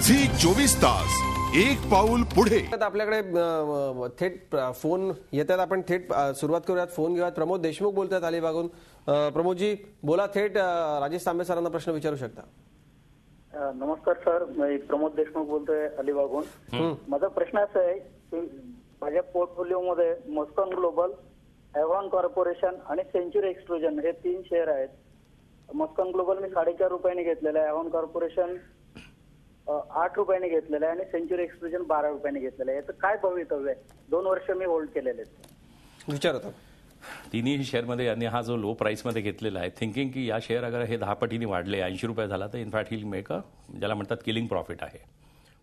Zee 24 तास एक पाऊल पुढे। आपल्याकडे थेट फोन येतात, आपण थेट सुरुवात करूयात। फोन घेऊयात। प्रमोद देशमुख बोलतात अलिबागहून। प्रमोदजी बोला, थेट राजेश तांबे सरांना प्रश्न विचारू शकता। नमस्कार सर, मी प्रमोद देशमुख बोलतोय अलिबागहून। माझा प्रश्न असा आहे की माझ्या पोर्टफोलिओमध्ये मस्कॉन ग्लोबल, एव्हॉन कॉर्पोरेशन आणि सेंचुरी एक्सट्रुजन हे 3 शेअर आहेत। मस्कॉन ग्लोबल मी 4.5 रुपयांनी घेतलेलं आहे, एव्हॉन कॉर्पोरेशन 8 रुपयांनी घेतलेलं आहे आणि सेंचुरी एक्सट्रुजन 12 रुपयांनी घेतलेलं आहे। याचं काय भवितव्य आहे? 2 वर्ष मी होल्ड केलेले आहेत। विचारतो तिन्ही शेअरमध्ये यांनी हा जो लो प्राइसमध्ये घेतलेला आहे, थिंकिंग की या शेअर अगर हे 10 पटीने वाढले 80 रुपये झाला तर इनफॅक्ट ही मेक ज्याला म्हणतात किलिंग प्रॉफिट आहे,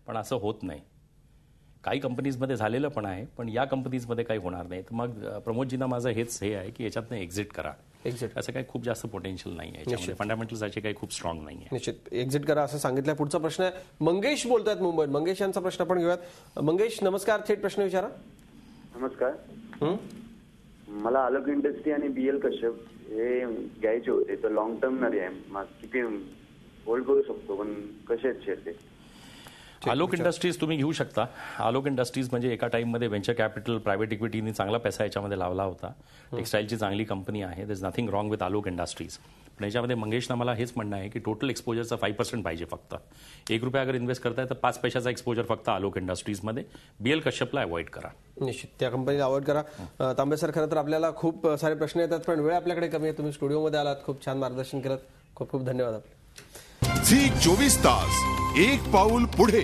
पण असं होत नाही। काही कंपनीजमध्ये झालेलं पण आहे, पण या कंपनीजमध्ये काही होणार नाही। तर मग प्रमोदजींना माझं हेच हे आहे की याच्यातनं एक्झिट करा। एक्झिट असं काही खूप जास्त पोटेन्शियल नाही आहे, फंडामेंटल्स असे काही खूप स्ट्रॉंग नाही आहे। निश्चित एक्झिट करा असं सांगितलं। पुढचा प्रश्न आहे मंगेश बोलतात मुंबईत। मंगेश यांचा प्रश्न आपण घेऊयात। मंगेश नमस्कार, थेट प्रश्न विचारा। नमस्कार, मला आलोक इंडस्ट्री आणि बीएल कश्यप हे घ्यायचे होते, तर लॉंग टर्मनरी आहे, मग किती होल्ड करू शकतो, पण कसे आहेत शेअर ते? आलोक इंडस्ट्रीज तुम्ही घेऊ शकता। आलोक इंडस्ट्रीज म्हणजे एका टाइममध्ये व्हेंचर कॅपिटल, प्रायव्हेट इक्विटीने चांगला पैसा याच्यामध्ये लावला होता। टेक्सटाईलची चांगली कंपनी आहे, there is nothing wrong with Alok Industries. पण याच्यामध्ये मंगेशना मला हेच म्हणणं आहे की टोटल एक्सपोजरचा 5% पाहिजे फक्त। 1 रुपया अगर इन्व्हेस्ट करताय तर 5 पैशाचा एक्सपोजर फक्त आलोक इंडस्ट्रीजमध्ये। बीएल कश्यपला अवॉइड करा, निश्चित त्या कंपनीला अवॉइड करा। तांबे सर, खरं तर आपल्याला खूप सारे प्रश्न येतात, पण वेळ आपल्याकडे कमी आहे। तुम्ही स्टुडिओमध्ये आलात, खूप छान मार्गदर्शन केलं, खूप खूप धन्यवाद आपले। झी 24 तास एक पाऊल पुढे।